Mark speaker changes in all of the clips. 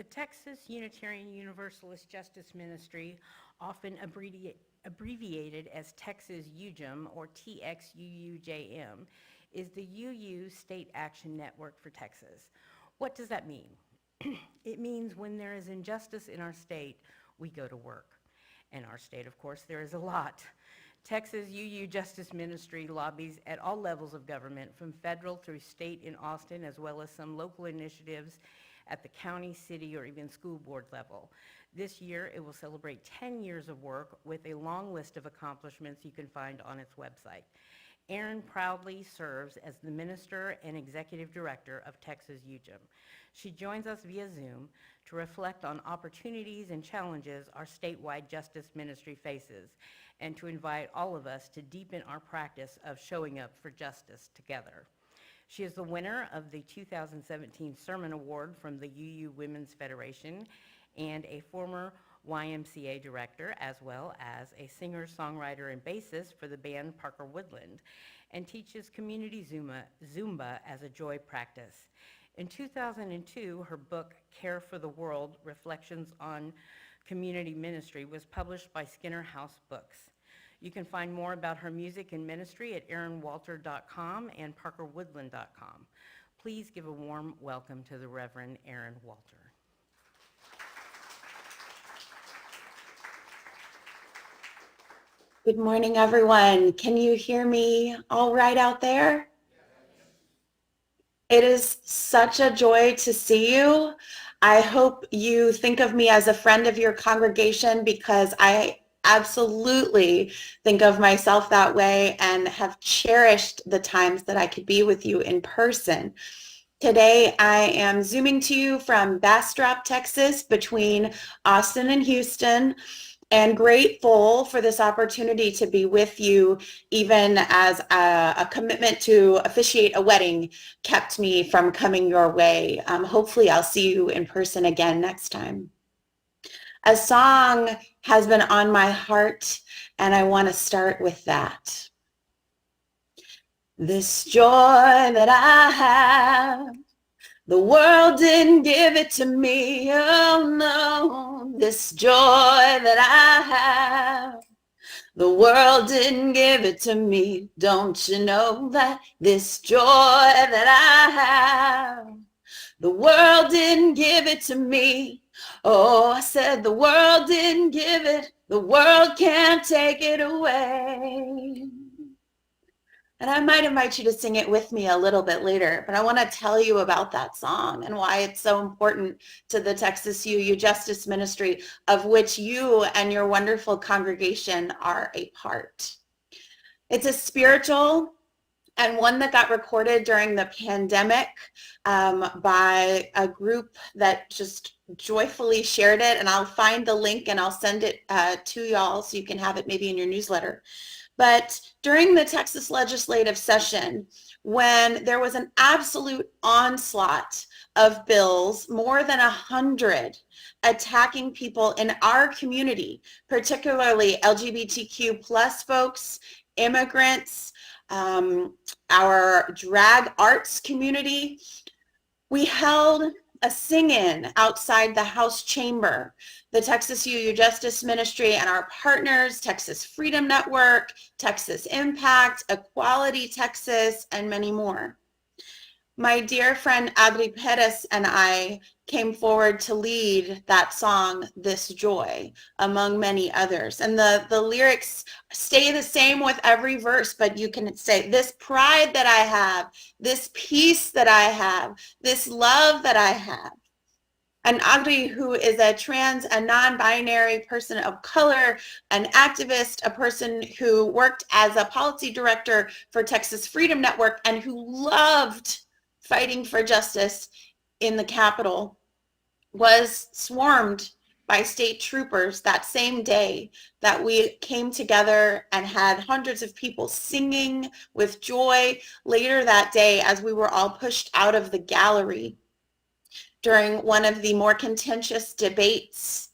Speaker 1: The Texas Unitarian Universalist Justice Ministry, often abbreviated as Texas UJM or TXUUJM, is the UU State Action Network for Texas. What does that mean? It means when there is injustice in our state, we go to work. In our state, of course, there is a lot. Texas UU Justice Ministry lobbies at all levels of government, from federal through state in Austin, as well as some local initiatives at the county, city, or even school board level. This year, it will celebrate 10 years of work with a long list of accomplishments you can find on its website. Erin proudly serves as the Minister and Executive Director of Texas UJM. She joins us via Zoom to reflect on opportunities and challenges our statewide justice ministry faces, and to invite all of us to deepen our practice of showing up for justice together. She is the winner of the 2017 Sermon Award from the UU Women's Federation and a former YMCA director, as well as a singer, songwriter, and bassist for the band Parker Woodland, and teaches community Zumba as a joy practice. In 2002, her book, Care for the World, Reflections on Community Ministry, was published by Skinner House Books. You can find more about her music and ministry at erinwalter.com and parkerwoodland.com. Please give a warm welcome to the Reverend Erin Walter.
Speaker 2: Good morning, everyone. Can you hear me all right out there? It is such a joy to see you. I hope you think of me as a friend of your congregation, because I absolutely think of myself that way and have cherished the times that I could be with you in person. Today, I am Zooming to you from Bastrop, Texas, between Austin and Houston, and grateful for this opportunity to be with you, even as a commitment to officiate a wedding kept me from coming your way. Hopefully I'll see you in person again next time. A song has been on my heart, and I want to start with that. This joy that I have, the world didn't give it to me, oh no. This joy that I have, the world didn't give it to me. Don't you know that this joy that I have, the world didn't give it to me. Oh, I said the world didn't give it, the world can't take it away. And I might invite you to sing it with me a little bit later, but I want to tell you about that song and why it's so important to the Texas UU Justice Ministry, of which you and your wonderful congregation are a part. It's a spiritual and one that got recorded during the pandemic by a group that just joyfully shared it. And I'll find the link and I'll send it to y'all so you can have it maybe in your newsletter. But during the Texas legislative session, when there was an absolute onslaught of bills, more than 100 attacking people in our community, particularly LGBTQ plus folks, immigrants, our drag arts community, we held a sing-in outside the House chamber. The Texas UU Justice Ministry and our partners, Texas Freedom Network, Texas Impact, Equality Texas, and many more. My dear friend Adri Perez and I came forward to lead that song, This Joy, among many others. And the lyrics stay the same with every verse, but you can say, this pride that I have, this peace that I have, this love that I have. And Adri, who is a trans and non-binary person of color, an activist, a person who worked as a policy director for Texas Freedom Network and who loved fighting for justice in the Capitol, was swarmed by state troopers that same day that we came together and had hundreds of people singing with joy later that day as we were all pushed out of the gallery during one of the more contentious debates.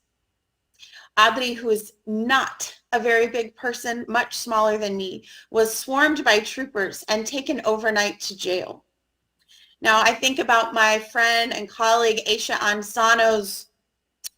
Speaker 2: Adri, who is not a very big person, much smaller than me, was swarmed by troopers and taken overnight to jail. Now, I think about my friend and colleague, Aisha Ansano's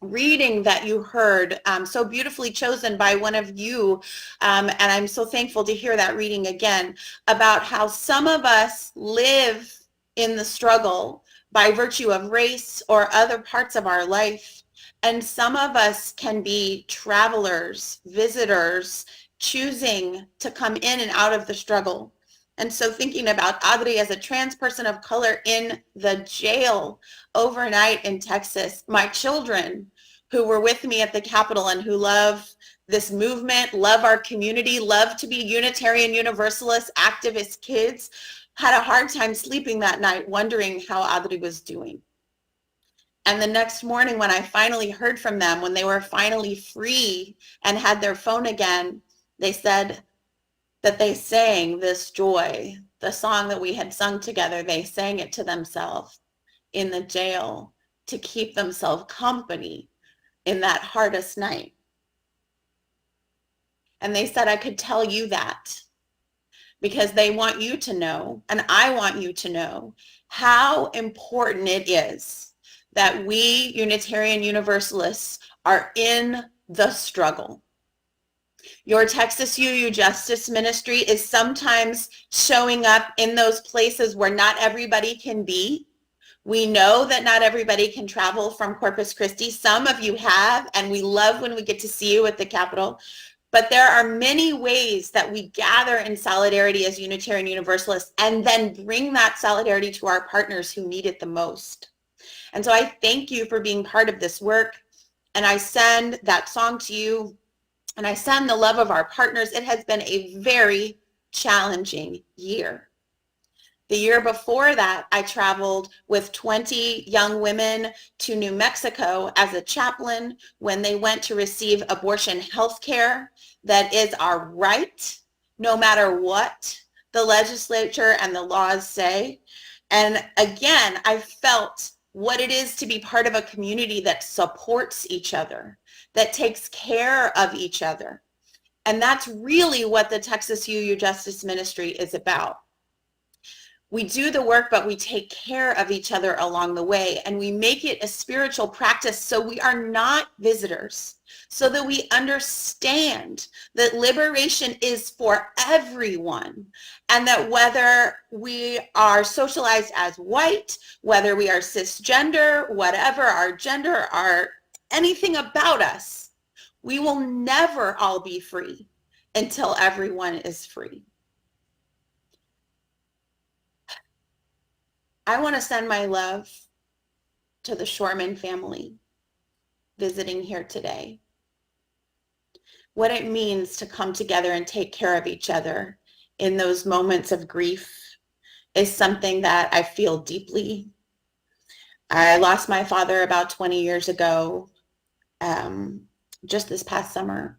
Speaker 2: reading that you heard, so beautifully chosen by one of you, and I'm so thankful to hear that reading again, about how some of us live in the struggle by virtue of race or other parts of our life, and some of us can be travelers, visitors, choosing to come in and out of the struggle. And so thinking about Adri as a trans person of color in the jail overnight in Texas, my children who were with me at the Capitol and who love this movement, love our community, love to be Unitarian Universalist activist kids, had a hard time sleeping that night wondering how Adri was doing. And the next morning when I finally heard from them, when they were finally free and had their phone again, they said that they sang this joy, the song that we had sung together, they sang it to themselves in the jail to keep themselves company in that hardest night. And they said, I could tell you that because they want you to know, and I want you to know how important it is that we Unitarian Universalists are in the struggle. Your Texas UU Justice Ministry is sometimes showing up in those places where not everybody can be. We know that not everybody can travel from Corpus Christi. Some of you have, and we love when we get to see you at the Capitol. But there are many ways that we gather in solidarity as Unitarian Universalists and then bring that solidarity to our partners who need it the most. And so I thank you for being part of this work. And I send that song to you. And I send the love of our partners. It has been a very challenging year. The year before that, I traveled with 20 young women to New Mexico as a chaplain when they went to receive abortion health care that is our right, no matter what the legislature and the laws say. And again, I felt what it is to be part of a community that supports each other, that takes care of each other. And that's really what the Texas UU Justice Ministry is about. We do the work, but we take care of each other along the way, and we make it a spiritual practice so we are not visitors, so that we understand that liberation is for everyone, and that whether we are socialized as white, whether we are cisgender, whatever our gender, our anything about us, we will never all be free until everyone is free. I want to send my love to the Shorman family visiting here today. What it means to come together and take care of each other in those moments of grief is something that I feel deeply. I lost my father about 20 years ago, just this past summer.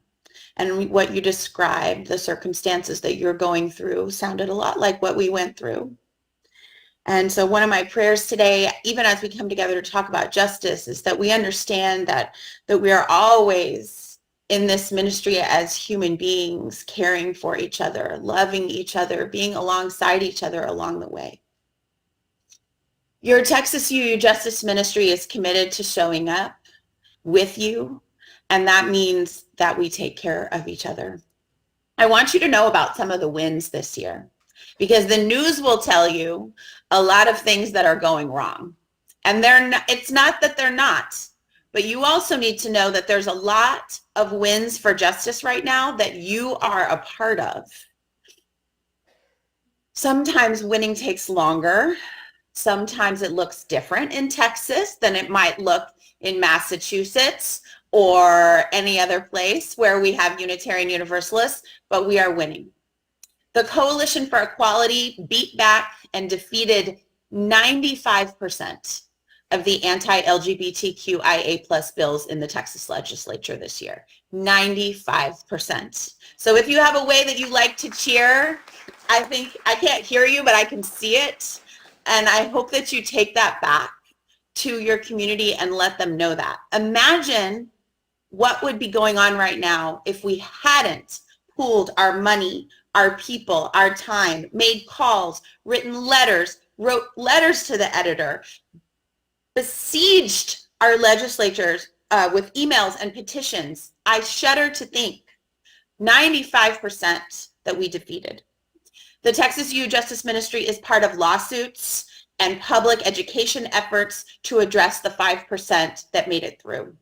Speaker 2: And what you described, the circumstances that you're going through, sounded a lot like what we went through. And so one of my prayers today, even as we come together to talk about justice, is that we understand that we are always in this ministry as human beings, caring for each other, loving each other, being alongside each other along the way. Your Texas UU Justice Ministry is committed to showing up with you, and that means that we take care of each other. I want you to know about some of the wins this year, because the news will tell you a lot of things that are going wrong. And it's not that they're not, but you also need to know that there's a lot of wins for justice right now that you are a part of. Sometimes winning takes longer. Sometimes it looks different in Texas than it might look in Massachusetts or any other place where we have Unitarian Universalists, but we are winning. The Coalition for Equality beat back and defeated 95% of the anti-LGBTQIA+ bills in the Texas legislature this year. 95%. So if you have a way that you like to cheer, I can't hear you, but I can see it. And I hope that you take that back to your community and let them know that. Imagine what would be going on right now if we hadn't pooled our money, our people, our time, made calls, written letters, wrote letters to the editor, besieged our legislatures with emails and petitions. I shudder to think 95% that we defeated. The Texas UU Justice Ministry is part of lawsuits and public education efforts to address the 5% that made it through.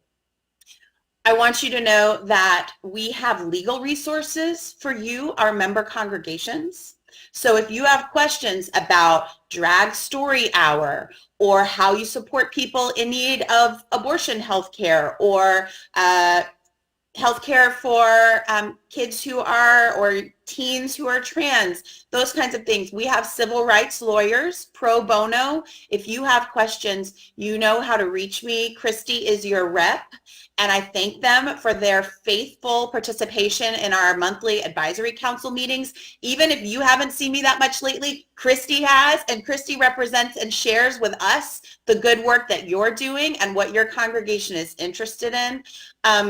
Speaker 2: I want you to know that we have legal resources for you, our member congregations. So if you have questions about drag story hour or how you support people in need of abortion health care or healthcare for kids who are, or teens who are trans, those kinds of things. We have civil rights lawyers, pro bono. If you have questions, you know how to reach me. Christy is your rep, and I thank them for their faithful participation in our monthly advisory council meetings. Even if you haven't seen me that much lately, Christy has, and Christy represents and shares with us the good work that you're doing and what your congregation is interested in.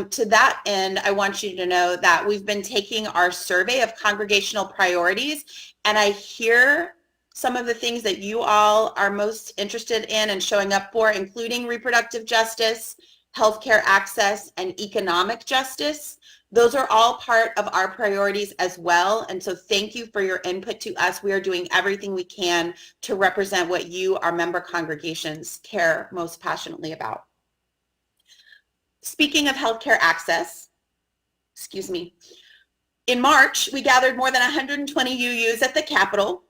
Speaker 2: To that end, I want you to know that we've been taking our survey of congregational priorities, and I hear some of the things that you all are most interested in and showing up for, including reproductive justice, healthcare access, and economic justice. Those are all part of our priorities as well. And so thank you for your input to us. We are doing everything we can to represent what you, our member congregations, care most passionately about. Speaking of healthcare access, in March, we gathered more than 120 UUs at the Capitol,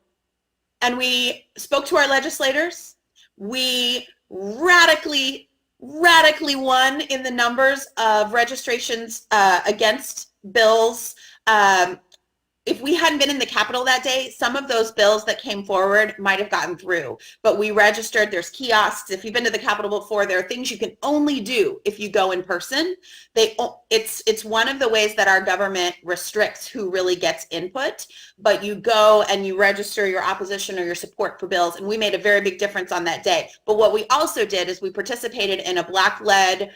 Speaker 2: and we spoke to our legislators. We radically won in the numbers of registrations against bills. If we hadn't been in the Capitol that day, some of those bills that came forward might have gotten through, but we registered. There's kiosks. If you've been to the Capitol before, there are things you can only do if you go in person. It's one of the ways that our government restricts who really gets input, but you go and you register your opposition or your support for bills, and we made a very big difference on that day. But what we also did is we participated in a Black-led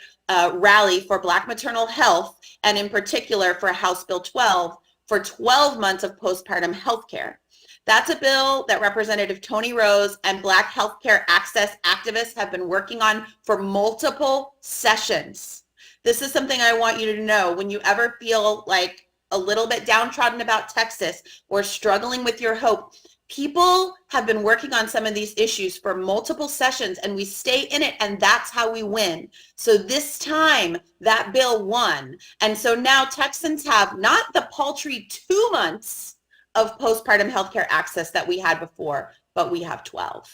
Speaker 2: rally for Black maternal health, and in particular for House Bill 12, for 12 months of postpartum health care. That's a bill that Representative Tony Rose and Black healthcare access activists have been working on for multiple sessions. This is something I want you to know. When you ever feel like a little bit downtrodden about Texas or struggling with your hope, people have been working on some of these issues for multiple sessions, and we stay in it, and that's how we win. So this time, that bill won. And so now Texans have not the paltry 2 months of postpartum healthcare access that we had before, but we have 12.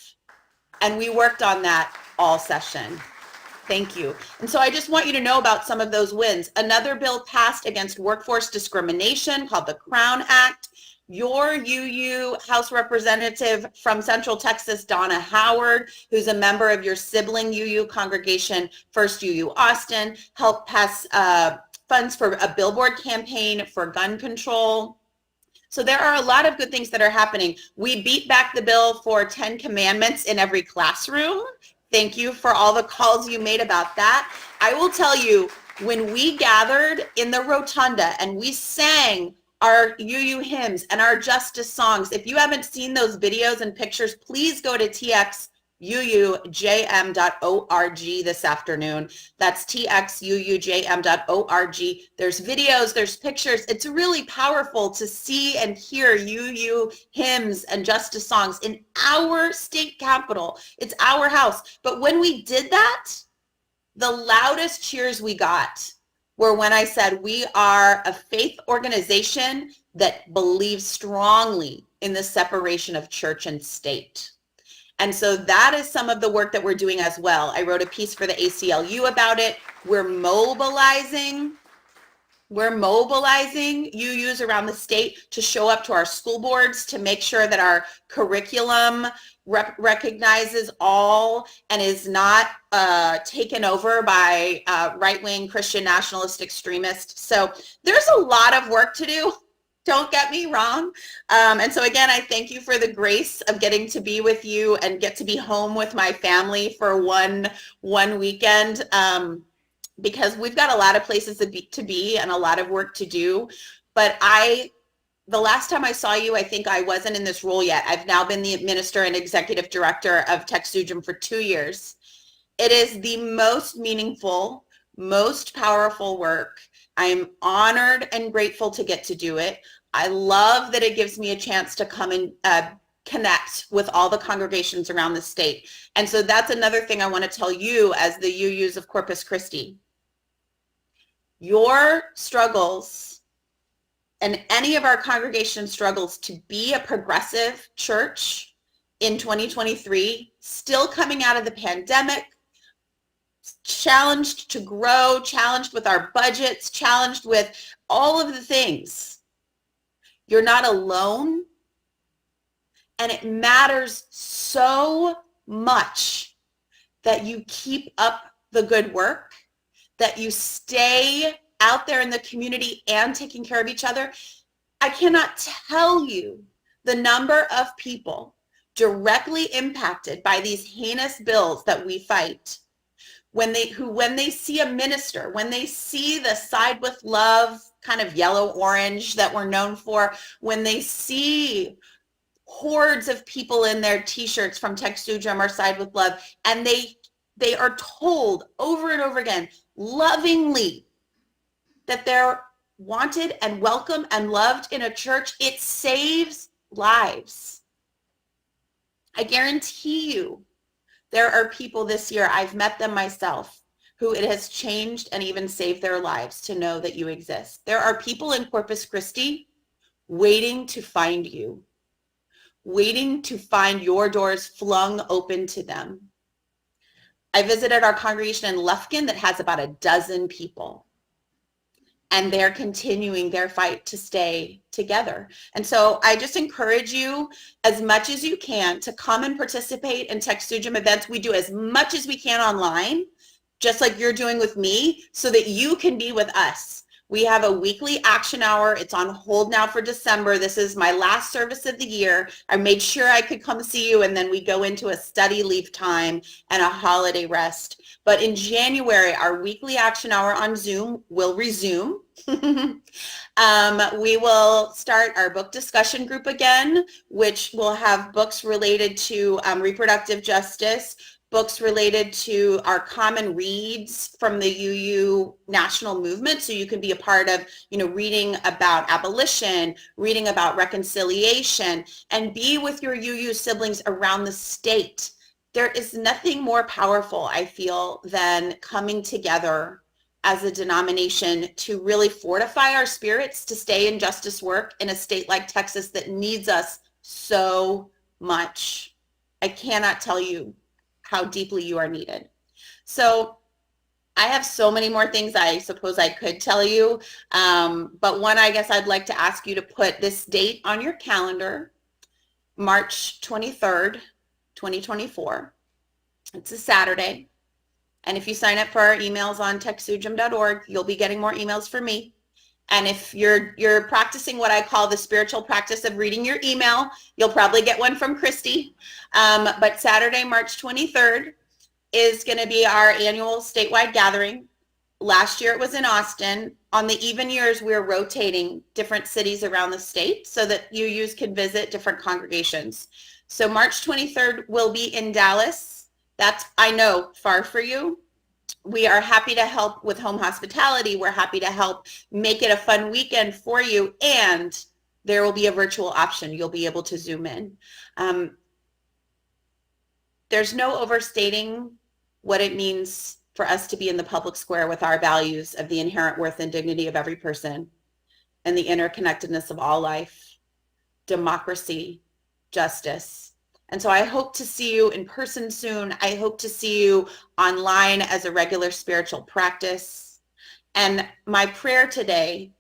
Speaker 2: And we worked on that all session. Thank you. And so I just want you to know about some of those wins. Another bill passed against workforce discrimination called the Crown Act. Your UU House Representative from Central Texas, Donna Howard, who's a member of your sibling UU congregation, First UU Austin, helped pass funds for a billboard campaign for gun control. So there are a lot of good things that are happening. We beat back the bill for 10 commandments in every classroom. Thank you for all the calls you made about that. I will tell you, when we gathered in the rotunda and we sang our UU hymns and our justice songs, if you haven't seen those videos and pictures, please go to TXUUJM.org this afternoon. That's TXUUJM.org. There's videos, there's pictures. It's really powerful to see and hear UU hymns and justice songs in our state capitol. It's our house. But when we did that, the loudest cheers we got were when I said we are a faith organization that believes strongly in the separation of church and state. And so that is some of the work that we're doing as well. I wrote a piece for the ACLU about it. We're mobilizing UUs around the state to show up to our school boards to make sure that our curriculum recognizes all and is not taken over by right-wing Christian nationalist extremists. So there's a lot of work to do. Don't get me wrong. And so again, I thank you for the grace of getting to be with you and get to be home with my family for one weekend, because we've got a lot of places to be and a lot of work to do. But I the last time I saw you, I think I wasn't in this role yet. I've now been the minister and executive director of TXUUJM for 2 years. It is the most meaningful, most powerful work. I am honored and grateful to get to do it. I love that it gives me a chance to come and connect with all the congregations around the state. And so that's another thing I want to tell you as the UUs of Corpus Christi. Your struggles and any of our congregation struggles to be a progressive church in 2023, still coming out of the pandemic, challenged to grow, challenged with our budgets, challenged with all of the things. You're not alone. And it matters so much that you keep up the good work, that you stay out there in the community and taking care of each other. I cannot tell you the number of people directly impacted by these heinous bills that we fight, when they see a minister, when they see the Side with Love kind of yellow orange that we're known for, when they see hordes of people in their t-shirts from TXUUJM or Side with Love, and they are told over and over again, lovingly, that they're wanted and welcome and loved in a church, it saves lives. I guarantee you, there are people this year, I've met them myself, who it has changed and even saved their lives to know that you exist. There are people in Corpus Christi waiting to find you, waiting to find your doors flung open to them. I visited our congregation in Lufkin that has about a dozen people, and they're continuing their fight to stay together. And so I just encourage you as much as you can to come and participate in TXUUJM events. We do as much as we can online, just like you're doing with me, so that you can be with us. We have a weekly action hour. It's on hold now for December. This is my last service of the year. I made sure I could come see you, and then we go into a study leave time and a holiday rest. But in January, our weekly action hour on Zoom will resume. We will start our book discussion group again, which will have books related to reproductive justice, books related to our common reads from the UU national movement. So you can be a part of, reading about abolition, reading about reconciliation, and be with your UU siblings around the state. There is nothing more powerful, I feel, than coming together as a denomination to really fortify our spirits to stay in justice work in a state like Texas that needs us so much. I cannot tell you how deeply you are needed. So I have so many more things I suppose I could tell you, but one, I guess I'd like to ask you to put this date on your calendar, March 23rd, 2024. It's a Saturday. And if you sign up for our emails on TXUUJM.org, you'll be getting more emails from me. And if you're practicing what I call the spiritual practice of reading your email, you'll probably get one from Christy. But Saturday, March 23rd is going to be our annual statewide gathering. Last year it was in Austin. On the even years, we're rotating different cities around the state so that UUs can visit different congregations. So March 23rd will be in Dallas. That's, I know, far for you. We are happy to help with home hospitality. We're happy to help make it a fun weekend for you. And there will be a virtual option. You'll be able to Zoom in. There's no overstating what it means for us to be in the public square with our values of the inherent worth and dignity of every person and the interconnectedness of all life, democracy, justice. And so I hope to see you in person soon. I hope to see you online as a regular spiritual practice. And my prayer today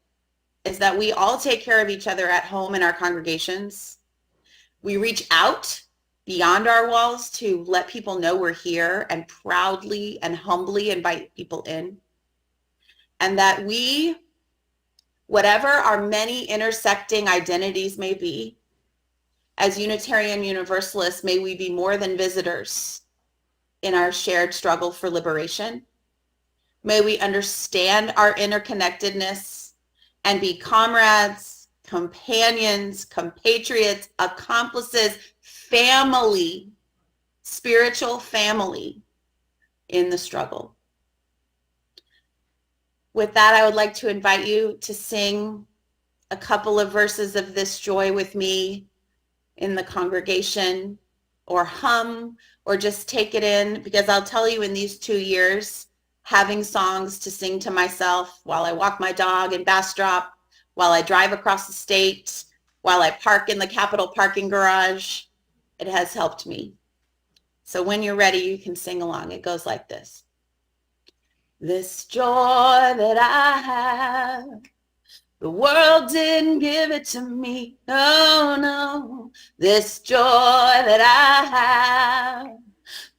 Speaker 2: is that we all take care of each other at home in our congregations. We reach out beyond our walls to let people know we're here and proudly and humbly invite people in. And that we, whatever our many intersecting identities may be, as Unitarian Universalists, may we be more than visitors in our shared struggle for liberation. May we understand our interconnectedness and be comrades companions, compatriots, accomplices, family, spiritual family in the struggle. With that, I would like to invite you to sing a couple of verses of this joy with me in the congregation, or hum, or just take it in, because I'll tell you, in these 2 years, having songs to sing to myself while I walk my dog in Bastrop, while I drive across the state, while I park in the Capitol parking garage, it has helped me. So when you're ready, you can sing along. It goes like this. This joy that I have, the world didn't give it to me. Oh, no. This joy that I have,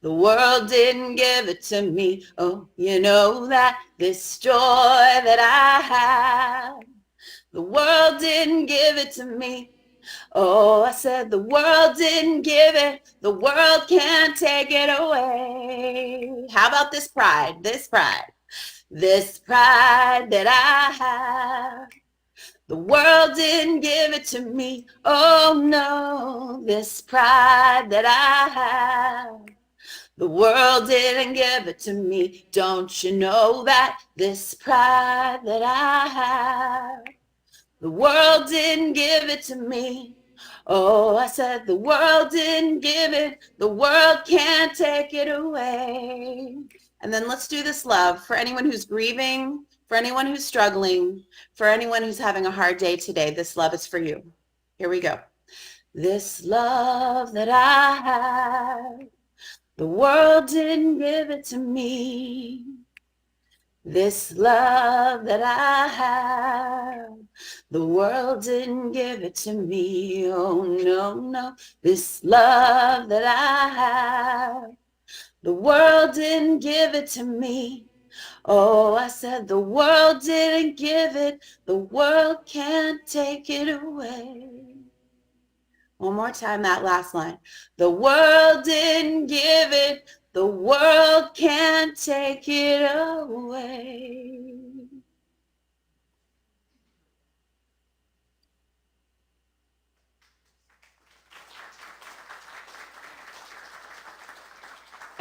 Speaker 2: the world didn't give it to me. Oh, you know that. This joy that I have, the world didn't give it to me. Oh, I said the world didn't give it. The world can't take it away. How about this pride? This pride. This pride that I have, the world didn't give it to me. Oh, no. This pride that I have, the world didn't give it to me. Don't you know that? This pride that I have, the world didn't give it to me. Oh, I said the world didn't give it. The world can't take it away. And then let's do this love for anyone who's grieving, for anyone who's struggling, for anyone who's having a hard day today. This love is for you. Here we go. This love that I have, the world didn't give it to me. This love that I have, the world didn't give it to me. Oh, no, no. This love that I have, the world didn't give it to me. Oh, I said the world didn't give it. The world can't take it away. One more time, that last line. The world didn't give it. The world can't take it away.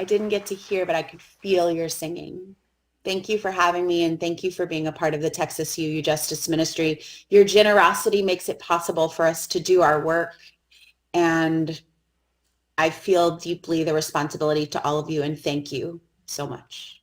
Speaker 2: I didn't get to hear, but I could feel your singing. Thank you for having me, and thank you for being a part of the TXUUJM Justice Ministry. Your generosity makes it possible for us to do our work, and I feel deeply the responsibility to all of you, and thank you so much.